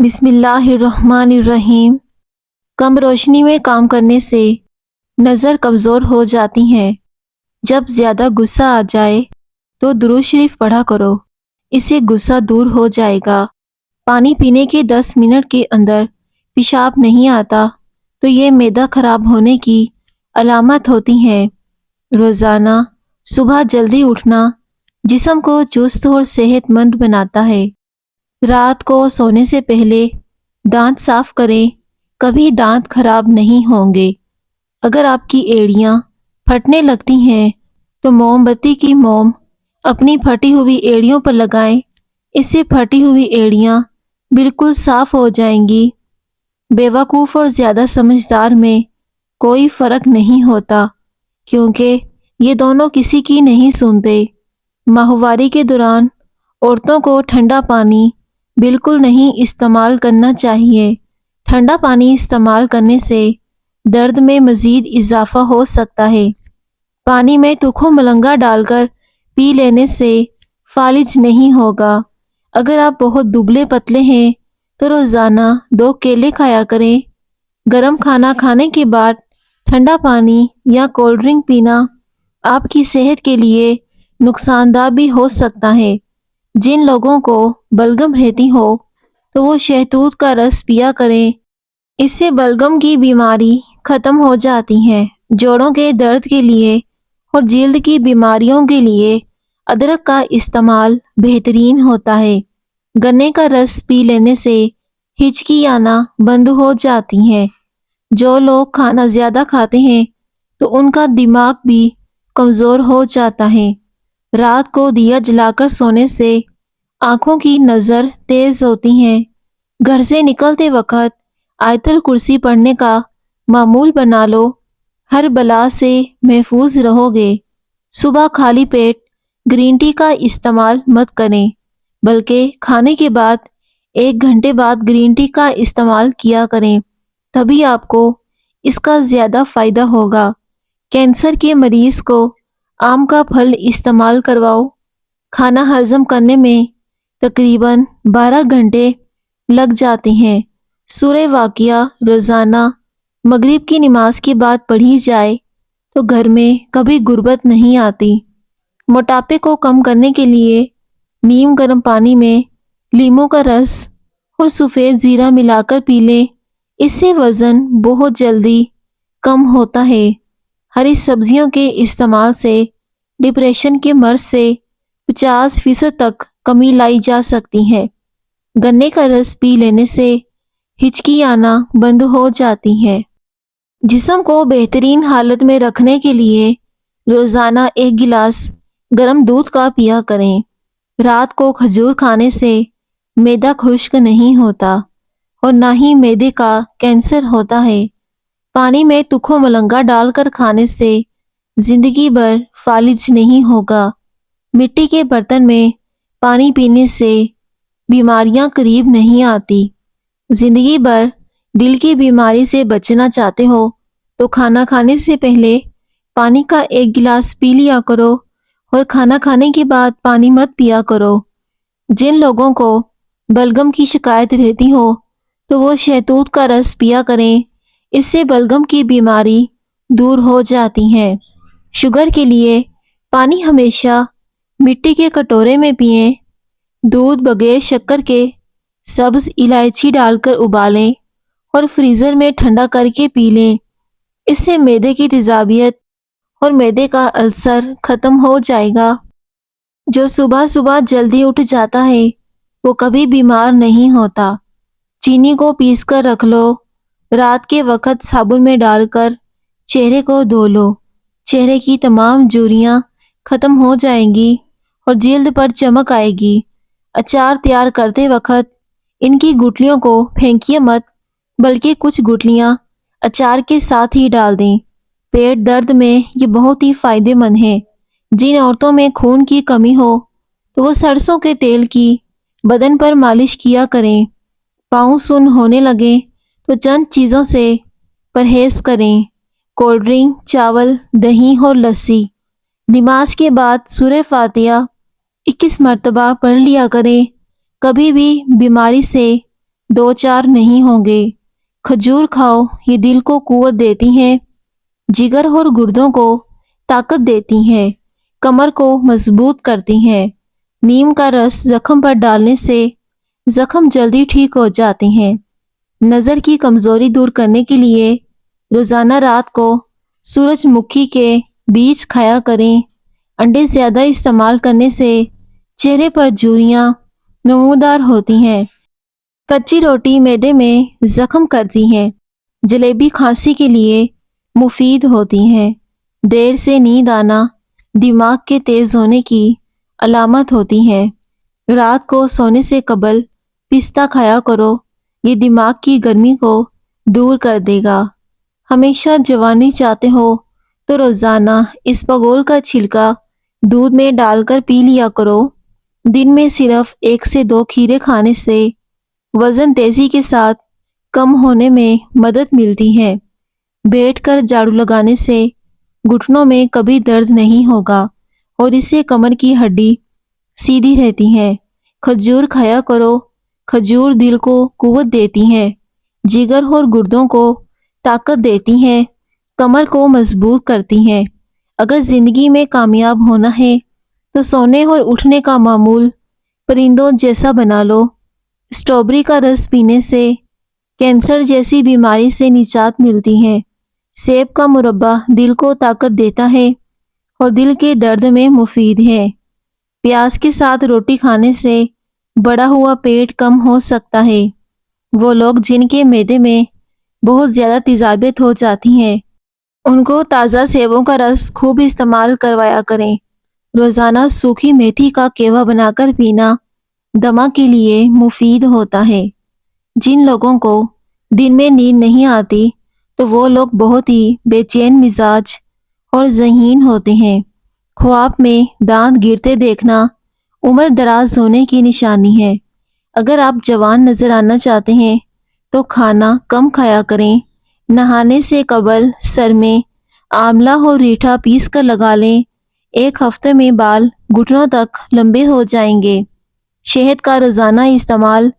بسم اللہ الرحمن الرحیم۔ کم روشنی میں کام کرنے سے نظر کمزور ہو جاتی ہے۔ جب زیادہ غصہ آ جائے تو درود شریف پڑھا کرو، اس سے غصہ دور ہو جائے گا۔ پانی پینے کے 10 منٹ کے اندر پیشاب نہیں آتا تو یہ معدہ خراب ہونے کی علامت ہوتی ہے۔ روزانہ صبح جلدی اٹھنا جسم کو چست اور صحت مند بناتا ہے۔ رات کو سونے سے پہلے دانت صاف کریں، کبھی دانت خراب نہیں ہوں گے۔ اگر آپ کی ایڑیاں پھٹنے لگتی ہیں تو موم بتی کی موم اپنی پھٹی ہوئی ایڑیوں پر لگائیں، اس سے پھٹی ہوئی ایڑیاں بالکل صاف ہو جائیں گی۔ بیوقوف اور زیادہ سمجھدار میں کوئی فرق نہیں ہوتا، کیونکہ یہ دونوں کسی کی نہیں سنتے۔ ماہواری کے دوران عورتوں کو ٹھنڈا پانی بالکل نہیں استعمال کرنا چاہیے۔ ٹھنڈا پانی استعمال کرنے سے درد میں مزید اضافہ ہو سکتا ہے۔ پانی میں تکھو ملنگا ڈال کر پی لینے سے فالج نہیں ہوگا۔ اگر آپ بہت دبلے پتلے ہیں تو روزانہ 2 کیلے کھایا کریں۔ گرم کھانا کھانے کے بعد ٹھنڈا پانی یا کولڈ ڈرنک پینا آپ کی صحت کے لیے نقصان دہ بھی ہو سکتا ہے۔ جن لوگوں کو بلغم رہتی ہو تو وہ شہتوت کا رس پیا کریں، اس سے بلغم کی بیماری ختم ہو جاتی ہے۔ جوڑوں کے درد کے لیے اور جلد کی بیماریوں کے لیے ادرک کا استعمال بہترین ہوتا ہے۔ گنے کا رس پی لینے سے ہچکی آنا بند ہو جاتی ہے۔ جو لوگ کھانا زیادہ کھاتے ہیں تو ان کا دماغ بھی کمزور ہو جاتا ہے۔ رات کو دیا جلا کر سونے سے آنکھوں کی نظر تیز ہوتی ہے۔ گھر سے نکلتے وقت آیت الکرسی پڑھنے کا معمول بنا لو، ہر بلا سے محفوظ رہو گے۔ صبح خالی پیٹ گرین ٹی کا استعمال مت کریں، بلکہ کھانے کے بعد 1 گھنٹے بعد گرین ٹی کا استعمال کیا کریں، تبھی آپ کو اس کا زیادہ فائدہ ہوگا۔ کینسر کے مریض کو آم کا پھل استعمال کرواؤ۔ کھانا ہضم کرنے میں تقریباً 12 گھنٹے لگ جاتے ہیں۔ سورہ واقعہ روزانہ مغرب کی نماز کے بعد پڑھی جائے تو گھر میں کبھی غربت نہیں آتی۔ موٹاپے کو کم کرنے کے لیے نیم گرم پانی میں لیموں کا رس اور سفید زیرہ ملا کر پی لیں، اس سے وزن بہت جلدی کم ہوتا ہے۔ ہری سبزیوں کے استعمال سے ڈپریشن کے مرض سے 50% تک کمی لائی جا سکتی ہے۔ گنے کا رس پی لینے سے ہچکی آنا بند ہو جاتی ہے۔ جسم کو بہترین حالت میں رکھنے کے لیے روزانہ 1 گلاس گرم دودھ کا پیا کریں۔ رات کو کھجور کھانے سے معدہ خشک نہیں ہوتا اور نہ ہی معدے کا کینسر ہوتا ہے۔ پانی میں تکھو ملنگا ڈال کر کھانے سے زندگی بھر فالج نہیں ہوگا۔ مٹی کے برتن میں پانی پینے سے بیماریاں قریب نہیں آتی۔ زندگی بھر دل کی بیماری سے بچنا چاہتے ہو تو کھانا کھانے سے پہلے پانی کا 1 گلاس پی لیا کرو اور کھانا کھانے کے بعد پانی مت پیا کرو۔ جن لوگوں کو بلغم کی شکایت رہتی ہو تو وہ شہتوت کا رس پیا کریں، اس سے بلغم کی بیماری دور ہو جاتی ہے۔ شوگر کے لیے پانی ہمیشہ مٹی کے کٹورے میں پئیں۔ دودھ بغیر شکر کے سبز الائچی ڈال کر ابالیں اور فریزر میں ٹھنڈا کر کے پی لیں، اس سے معدے کی تیزابیت اور معدے کا السر ختم ہو جائے گا۔ جو صبح صبح جلدی اٹھ جاتا ہے وہ کبھی بیمار نہیں ہوتا۔ چینی کو پیس کر رکھ لو، رات کے وقت صابن میں ڈال کر چہرے کو دھو لو، چہرے کی تمام جھریاں ختم ہو جائیں گی اور جلد پر چمک آئے گی۔ اچار تیار کرتے وقت ان کی گٹلیوں کو پھینکیے مت، بلکہ کچھ گٹلیاں اچار کے ساتھ ہی ڈال دیں۔ پیٹ درد میں یہ بہت ہی فائدہ مند ہے۔ جن عورتوں میں خون کی کمی ہو تو وہ سرسوں کے تیل کی بدن پر مالش کیا کریں۔ پاؤں سن ہونے لگیں تو چند چیزوں سے پرہیز کریں: کولڈ ڈرنک، چاول، دہی اور لسی۔ نماز کے بعد سورہ فاتحہ 21 مرتبہ پڑھ لیا کریں۔ کبھی بھی بیماری سے दो चार नहीं होंगे। खजूर खाओ, ये दिल को कुव्वत देती हैं, जिगर और गुर्दों को ताकत देती हैं, कमर को मजबूत करती हैं। नीम का रस जख्म पर डालने से जख्म जल्दी ठीक हो जाते हैं। नज़र की कमज़ोरी दूर करने के लिए रोज़ाना रात को सूरजमुखी के बीज खाया करें। अंडे ज़्यादा इस्तेमाल करने से चेहरे पर झुर्रियाँ नमूदार होती हैं। कच्ची रोटी मैदे में जख्म करती है। जलेबी खांसी के लिए मुफीद होती है। देर से नींद आना दिमाग के तेज होने की अलामत होती है। रात को सोने से कबल पिस्ता खाया करो, ये दिमाग की गर्मी को दूर कर देगा। हमेशा जवानी चाहते हो तो रोज़ाना इसबगोल का छिलका दूध में डालकर पी लिया करो। दिन में सिर्फ 1 से 2 खीरे खाने से वज़न तेज़ी के साथ कम होने में मदद मिलती है। बैठकर झाड़ू लगाने से घुटनों में कभी दर्द नहीं होगा और इससे कमर की हड्डी सीधी रहती है। खजूर खाया करो, खजूर दिल को कुव्वत देती है, जिगर और गुर्दों को ताकत देती है, कमर को मजबूत करती है। अगर ज़िंदगी में कामयाब होना है तो सोने और उठने का मामूल परिंदों जैसा बना लो। स्ट्रॉबेरी का रस पीने से कैंसर जैसी बीमारी से निजात मिलती है। सेब का मुरब्बा दिल को ताकत देता है और दिल के दर्द में मुफीद है। प्याज के साथ रोटी खाने से बड़ा हुआ पेट कम हो सकता है। वो लोग जिनके मैदे में बहुत ज़्यादा तेज़ाबियत हो जाती है, उनको ताज़ा सेबों का रस खूब इस्तेमाल करवाया करें। रोज़ाना सूखी मेथी का केवा बनाकर पीना दमा के लिए मुफीद होता है। जिन लोगों को दिन में नींद नहीं आती तो वो लोग बहुत ही बेचैन मिजाज और ज़हीन होते हैं। ख्वाब में दांत गिरते देखना उम्र दराज होने की निशानी है। अगर आप जवान नज़र आना चाहते हैं तो खाना कम खाया करें। नहाने से कबल सर में आंवला और रीठा पीस कर लगा लें। 1 हफ्ते में बाल घुटनों तक लंबे हो जाएंगे। शहद का रोज़ाना इस्तेमाल,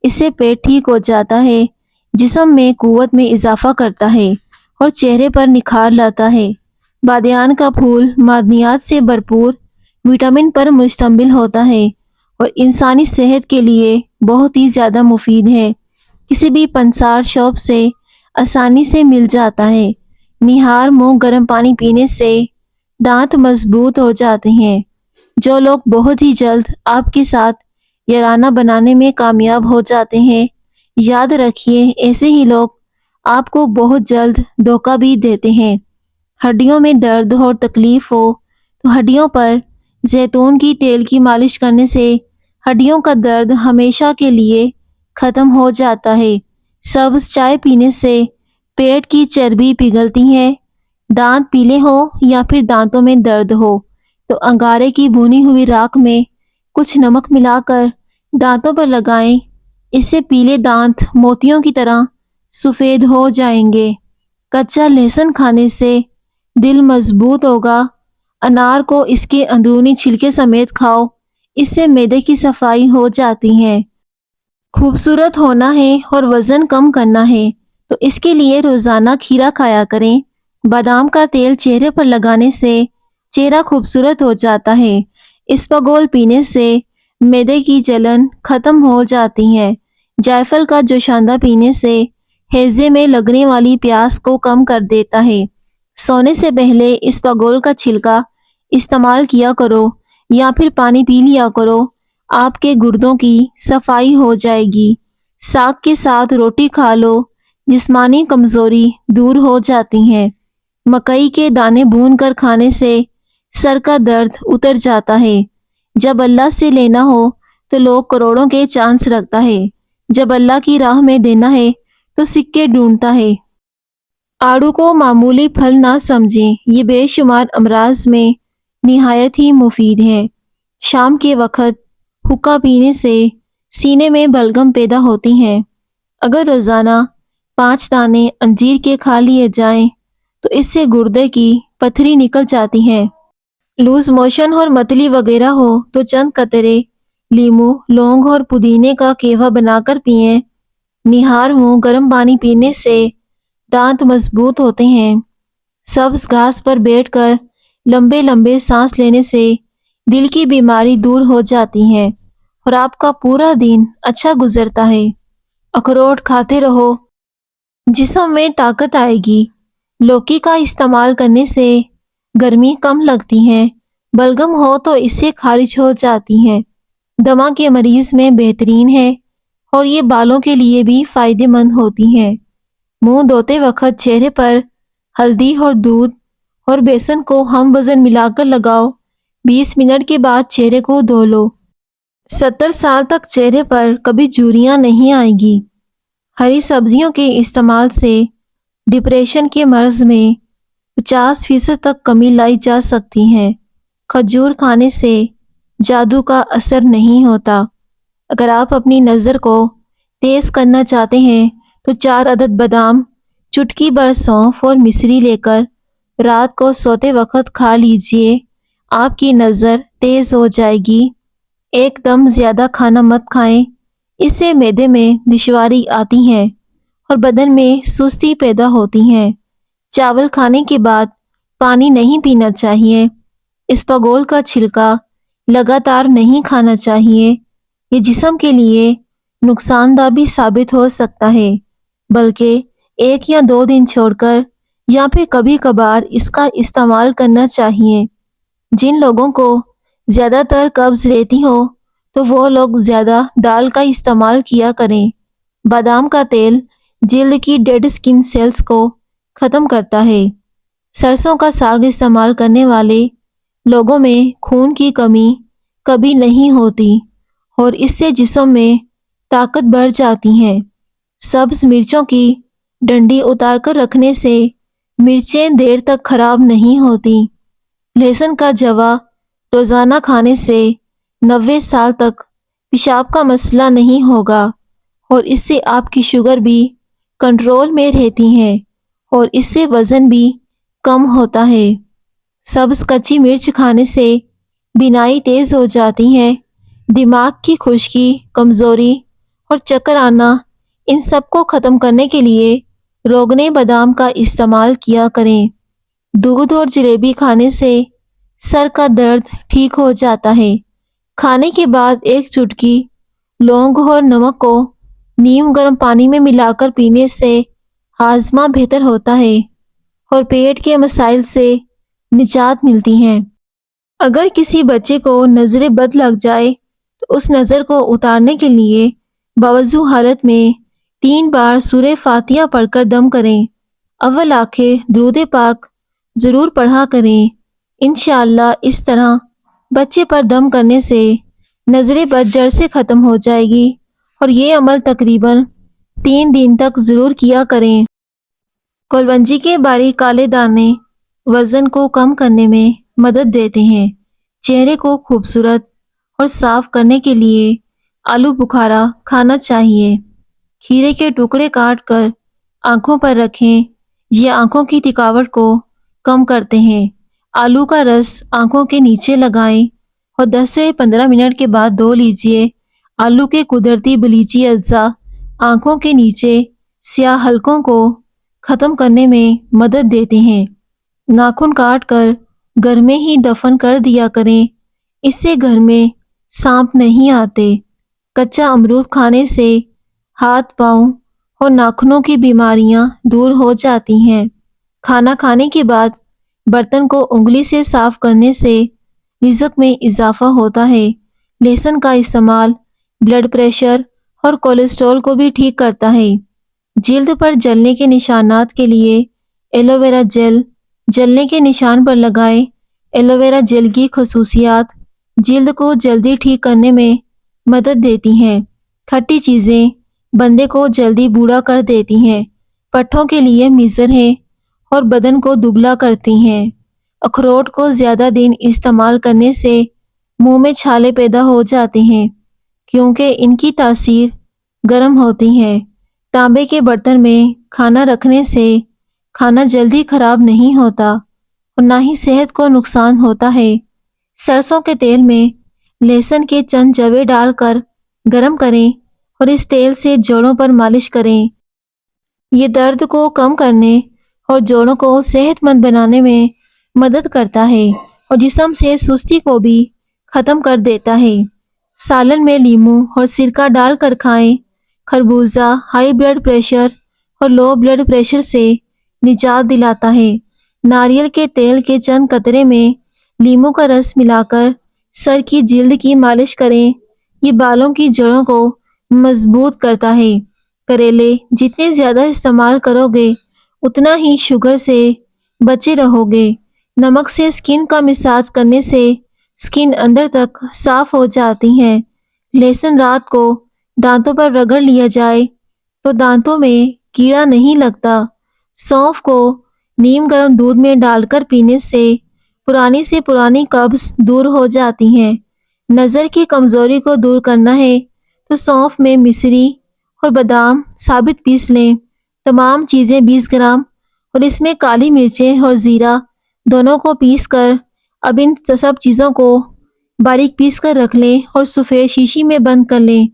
इससे पेट ठीक हो जाता है, जिस्म में कुव्वत में इजाफा करता है और चेहरे पर निखार लाता है। बादियान का फूल मादनियात से भरपूर विटामिन पर मुश्तमिल होता है और इंसानी सेहत के लिए बहुत ही ज़्यादा मुफीद है। किसी भी पंसार शॉप से आसानी से मिल जाता है। निहार मुँह गर्म पानी पीने से दांत मजबूत हो जाते हैं। जो लोग बहुत ही जल्द आपके साथ याराना बनाने में कामयाब हो जाते हैं, याद रखिए ऐसे ही लोग आपको बहुत जल्द धोखा भी देते हैं। हड्डियों में दर्द और तकलीफ हो तो हड्डियों पर जैतून की तेल की मालिश करने से हड्डियों का दर्द हमेशा के लिए ख़त्म हो जाता है। सब्ज़ चाय पीने से पेट की चर्बी पिघलती है। दांत पीले हो या फिर दांतों में दर्द हो तो अंगारे की भुनी हुई राख में कुछ नमक मिलाकर दांतों पर लगाएं। इससे पीले दांत मोतियों की तरह सफ़ेद हो जाएंगे। कच्चा लहसुन खाने से दिल मजबूत होगा। अनार को इसके अंदरूनी छिलके समेत खाओ, इससे मैदे की सफाई हो जाती है। खूबसूरत होना है और वज़न कम करना है तो इसके लिए रोज़ाना खीरा खाया करें। बादाम का तेल चेहरे पर लगाने से चेहरा खूबसूरत हो जाता है। इसबगोल पीने से मैदे की जलन ख़त्म हो जाती है। जायफल का जोशांदा पीने से हैज़े में लगने वाली प्यास को कम कर देता है। सोने से पहले इसबगोल का छिलका इस्तेमाल किया करो या फिर पानी पी लिया करो, आपके गुर्दों की सफाई हो जाएगी। साग के साथ रोटी खा लो, जिस्मानी कमज़ोरी दूर हो जाती है। मकई के दाने भून कर खाने से सर का दर्द उतर जाता है। जब अल्लाह से लेना हो तो लोग करोड़ों के चांस रखता है, जब अल्लाह की राह में देना है तो सिक्के ढूंढता है। आड़ू को मामूली फल ना समझें, ये बेशुमार अमराज में निहायत ही मुफीद है। शाम के वक़्त हुक्का पीने से सीने में बलगम पैदा होती है। अगर रोज़ाना 5 दाने अंजीर के खा लिए जाएं तो इससे गुर्दे की पथरी निकल जाती है। लूज मोशन और मतली वगैरह हो तो चंद कतरे लीमू, लौंग और पुदीने का केवा बनाकर पिएं। निहार मुंह गर्म पानी पीने से दांत मजबूत होते हैं। सब्ज घास पर बैठकर लंबे लंबे सांस लेने से दिल की बीमारी दूर हो जाती है और आपका पूरा दिन अच्छा गुजरता है। अखरोट खाते रहो, जिस्म में ताकत आएगी। लौकी का इस्तेमाल करने से गर्मी कम लगती है। बलगम हो तो इससे खारिज हो जाती है। दमा के मरीज में बेहतरीन है और ये बालों के लिए भी फायदेमंद होती है। मुंह धोते वक्त चेहरे पर हल्दी और दूध और बेसन को हम वजन मिलाकर लगाओ। 20 मिनट के बाद चेहरे को धो लो। 70 साल तक चेहरे पर कभी झुर्रियां नहीं आएगी। हरी सब्जियों के इस्तेमाल से डिप्रेशन के मर्ज में 50% तक कमी लाई जा सकती है। खजूर खाने से जादू का असर नहीं होता। अगर आप अपनी नज़र को तेज करना चाहते हैं तो 4 अदद बादाम, चुटकी भर सौंफ और मिश्री लेकर रात को सोते वक्त खा लीजिए। आपकी नज़र तेज हो जाएगी। एकदम ज़्यादा खाना मत खाएं, इससे मैदे में दुश्वारी आती है और बदन में सुस्ती पैदा होती है। चावल खाने के बाद पानी नहीं पीना चाहिए। इसबगोल का छिलका लगातार नहीं खाना चाहिए। ये जिस्म के लिए नुकसानदा भी साबित हो सकता है, बल्कि 1 या 2 दिन छोड़कर या फिर कभी कभार इसका इस्तेमाल करना चाहिए। जिन लोगों को ज़्यादातर कब्ज़ रहती हो तो वो लोग ज़्यादा दाल का इस्तेमाल किया करें। बादाम का तेल जिल्द की डेड स्किन सेल्स को ख़त्म करता है। सरसों का साग इस्तेमाल करने वाले लोगों में खून की कमी कभी नहीं होती और इससे जिस्म में ताकत बढ़ जाती है। सब्ज मिर्चों की डंडी उतार कर रखने से मिर्चें देर तक खराब नहीं होती। लहसुन का जवा रोज़ाना खाने से 90 साल तक पेशाब का मसला नहीं होगा और इससे आपकी शुगर भी कंट्रोल में रहती है और इससे वज़न भी कम होता है। सब्ज कच्ची मिर्च खाने से बीनाई तेज़ हो जाती है। दिमाग की खुश्की, कमज़ोरी और चक्कर आना, इन सब को ख़त्म करने के लिए रोगने बादाम का इस्तेमाल किया करें। दूध और जलेबी खाने से सर का दर्द ठीक हो जाता है। खाने के बाद 1 चुटकी लौंग और नमक को नीम गर्म पानी में मिलाकर पीने से हाजमा बेहतर होता है और पेट के मसाइल से निजात मिलती है। अगर किसी बच्चे को नज़र बद लग जाए तो उस नज़र को उतारने के लिए बावजू हालत में 3 बार सूरह फातिहा पढ़कर दम करें। अव्वल आखिर दुरूद पाक ज़रूर पढ़ा करें। इंशाअल्लाह इस तरह बच्चे पर दम करने से नज़र बद जड़ से ख़त्म हो जाएगी और ये अमल तकरीबन 3 दिन तक ज़रूर किया करें। कलवंजी के बारीक काले दाने वज़न को कम करने में मदद देते हैं। चेहरे को खूबसूरत और साफ करने के लिए आलू बुखारा खाना चाहिए। खीरे के टुकड़े काट कर आँखों पर रखें, ये आँखों की थकावट को कम करते हैं। आलू का रस आँखों के नीचे लगाएं और 10 से 15 मिनट के बाद धो लीजिए। आलू के कुदरती बलीची अज्जा आँखों के नीचे स्याह हलकों को ख़त्म करने में मदद देते हैं। नाखून काट कर घर में ही दफन कर दिया करें, इससे घर में सांप नहीं आते। कच्चा अमरूद खाने से हाथ, पाँव और नाखूनों की बीमारियां दूर हो जाती हैं। खाना खाने के बाद बर्तन को उंगली से साफ करने से रिज़्क में इजाफा होता है। लहसुन का इस्तेमाल ब्लड प्रेशर और कोलेस्ट्रॉल को भी ठीक करता है। जिल्द पर जलने के निशानात के लिए एलोवेरा जेल जलने के निशान पर लगाएं। एलोवेरा जेल की खसूसियात जिल्द को जल्दी ठीक करने में मदद देती हैं। खट्टी चीज़ें बंदे को जल्दी बूढ़ा कर देती हैं। पट्ठों के लिए मिज़र है और बदन को दुबला करती हैं। अखरोट को ज़्यादा दिन इस्तेमाल करने से मुंह में छाले पैदा हो जाते हैं क्योंकि इनकी तासीर गर्म होती है। तांबे के बर्तन में खाना रखने से खाना जल्दी खराब नहीं होता और ना ही सेहत को नुकसान होता है। सरसों के तेल में लहसुन के चंद जवे डालकर गरम करें اور اس تیل سے جوڑوں پر مالش کریں۔ یہ درد کو کم کرنے اور جوڑوں کو صحت مند بنانے میں مدد کرتا ہے اور جسم سے سستی کو بھی ختم کر دیتا ہے۔ سالن میں لیموں اور سرکہ ڈال کر کھائیں۔ خربوزہ ہائی بلڈ پریشر اور لو بلڈ پریشر سے نجات دلاتا ہے۔ ناریل کے تیل کے چند قطرے میں لیموں کا رس ملا کر سر کی جلد کی مالش کریں۔ یہ بالوں کی جڑوں کو مضبوط کرتا ہے۔ کریلے جتنے زیادہ استعمال کرو گے اتنا ہی شوگر سے بچے رہو گے۔ نمک سے سکن کا مساج کرنے سے سکن اندر تک صاف ہو جاتی ہے۔ لہسن رات کو دانتوں پر رگڑ لیا جائے تو دانتوں میں کیڑا نہیں لگتا۔ سونف کو نیم گرم دودھ میں ڈال کر پینے سے پرانی قبض دور ہو جاتی ہے۔ نظر کی کمزوری کو دور کرنا ہے تو سونف میں مصری اور بادام ثابت پیس لیں۔ تمام چیزیں 20 گرام اور اس میں کالی مرچیں اور زیرہ دونوں کو پیس کر اب ان سب چیزوں کو باریک پیس کر رکھ لیں اور سفید شیشی میں بند کر لیں۔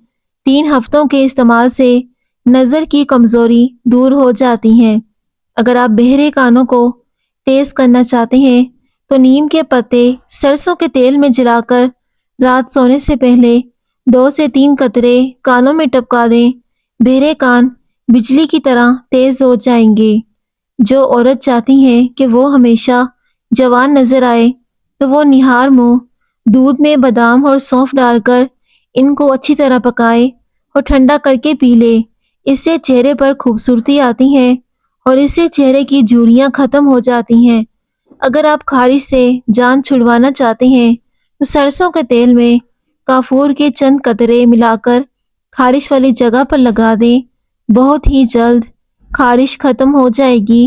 3 ہفتوں کے استعمال سے نظر کی کمزوری دور ہو جاتی ہے۔ اگر آپ بہرے کانوں کو تیز کرنا چاہتے ہیں تو نیم کے پتے سرسوں کے تیل میں جلا کر رات سونے سے پہلے 2 سے 3 قطرے کانوں میں ٹپکا دیں۔ بہرے کان بجلی کی طرح تیز ہو جائیں گے۔ جو عورت چاہتی ہے کہ وہ ہمیشہ جوان نظر آئے تو وہ نہار منہ دودھ میں بادام اور سونف ڈال کر ان کو اچھی طرح پکائے اور ٹھنڈا کر کے پی لے۔ اس سے چہرے پر خوبصورتی آتی ہے اور اس سے چہرے کی جھریاں ختم ہو جاتی ہیں۔ اگر آپ خارش سے جان چھڑوانا چاہتے ہیں تو سرسوں کے تیل میں کافور کے چند قطرے ملا کر خارش والی جگہ پر لگا دیں۔ بہت ہی جلد خارش ختم ہو جائے گی۔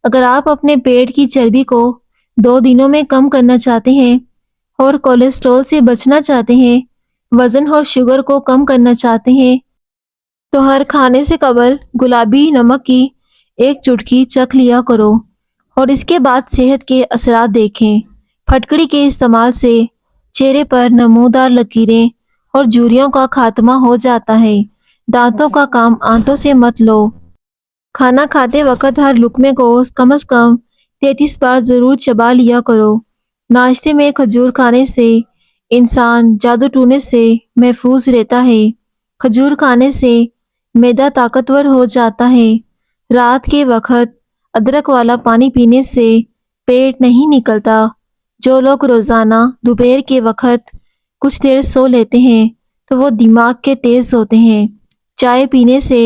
اگر آپ اپنے پیٹ کی چربی کو 2 دنوں میں کم کرنا چاہتے ہیں اور کولیسٹرول سے بچنا چاہتے ہیں، وزن اور شوگر کو کم کرنا چاہتے ہیں تو ہر کھانے سے قبل گلابی نمک کی 1 چٹکی چکھ لیا کرو اور اس کے بعد صحت کے اثرات دیکھیں۔ پھٹکڑی کے استعمال سے چہرے پر نمودار لکیریں اور جھریوں کا خاتمہ ہو جاتا ہے۔ دانتوں کا کام آنتوں سے مت لو۔ کھانا کھاتے وقت ہر لقمے کو کم از کم 33 بار ضرور چبا لیا کرو۔ ناشتے میں کھجور کھانے سے انسان جادو ٹونے سے محفوظ رہتا ہے۔ کھجور کھانے سے معدہ طاقتور ہو جاتا ہے۔ رات کے وقت ادرک والا پانی پینے سے پیٹ نہیں نکلتا۔ جو لوگ روزانہ دوپہر کے وقت کچھ دیر سو لیتے ہیں تو وہ دماغ کے تیز ہوتے ہیں۔ چائے پینے سے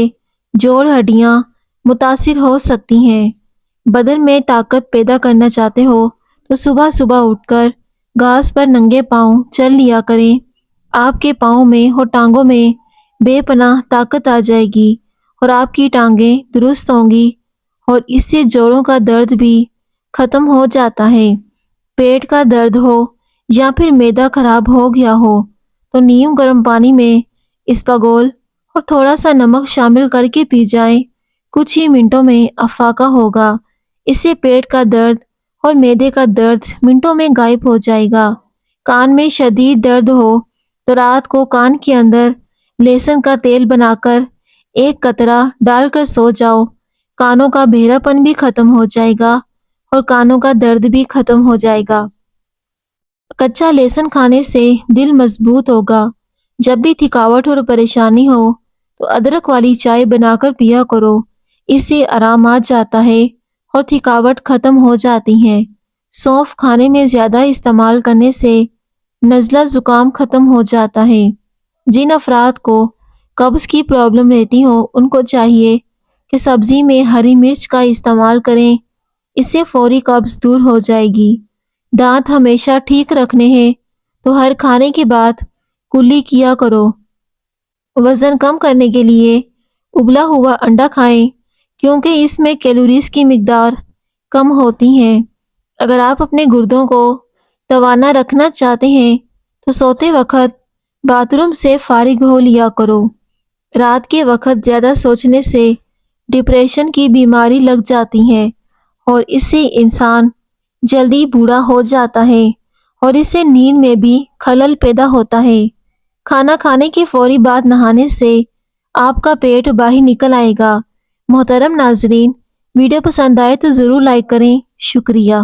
جوڑ ہڈیاں متاثر ہو سکتی ہیں۔ بدن میں طاقت پیدا کرنا چاہتے ہو تو صبح صبح اٹھ کر گھاس پر ننگے پاؤں چل لیا کریں۔ آپ کے پاؤں میں اور ٹانگوں میں بے پناہ طاقت آ جائے گی اور آپ کی ٹانگیں درست ہوں گی اور اس سے جوڑوں کا درد بھی ختم ہو جاتا ہے۔ پیٹ کا درد ہو یا پھر معدہ خراب ہو گیا ہو تو نیم گرم پانی میں اسپاگول اور تھوڑا سا نمک شامل کر کے پی جائیں۔ کچھ ہی منٹوں میں افاقہ ہوگا۔ اس سے پیٹ کا درد اور معدے کا درد منٹوں میں غائب ہو جائے گا۔ کان میں شدید درد ہو تو رات کو کان کے اندر لہسن کا تیل بنا کر 1 قطرہ ڈال کر سو جاؤ۔ کانوں کا بہرا پن بھی ختم ہو جائے گا اور کانوں کا درد بھی ختم ہو جائے گا۔ کچا لہسن کھانے سے دل مضبوط ہوگا۔ جب بھی تھکاوٹ اور پریشانی ہو تو ادرک والی چائے بنا کر پیا کرو۔ اس سے آرام آ جاتا ہے اور تھکاوٹ ختم ہو جاتی ہے۔ سونف کھانے میں زیادہ استعمال کرنے سے نزلہ زکام ختم ہو جاتا ہے۔ جن افراد کو قبض کی پرابلم رہتی ہو ان کو چاہیے کہ سبزی میں ہری مرچ کا استعمال کریں۔ اس سے فوری قبض دور ہو جائے گی۔ دانت ہمیشہ ٹھیک رکھنے ہیں تو ہر کھانے کے بعد کلی کیا کرو۔ وزن کم کرنے کے لیے ابلا ہوا انڈا کھائیں کیونکہ اس میں کیلوریز کی مقدار کم ہوتی ہے۔ اگر آپ اپنے گردوں کو توانا رکھنا چاہتے ہیں تو سوتے وقت باتھ روم سے فارغ ہو لیا کرو۔ رات کے وقت زیادہ سوچنے سے ڈپریشن کی بیماری لگ جاتی ہے اور اس سے انسان جلدی بوڑھا ہو جاتا ہے اور اس سے نیند میں بھی خلل پیدا ہوتا ہے۔ کھانا کھانے کے فوری بعد نہانے سے آپ کا پیٹ باہر نکل آئے گا۔ محترم ناظرین، ویڈیو پسند آئے تو ضرور لائک کریں۔ شکریہ۔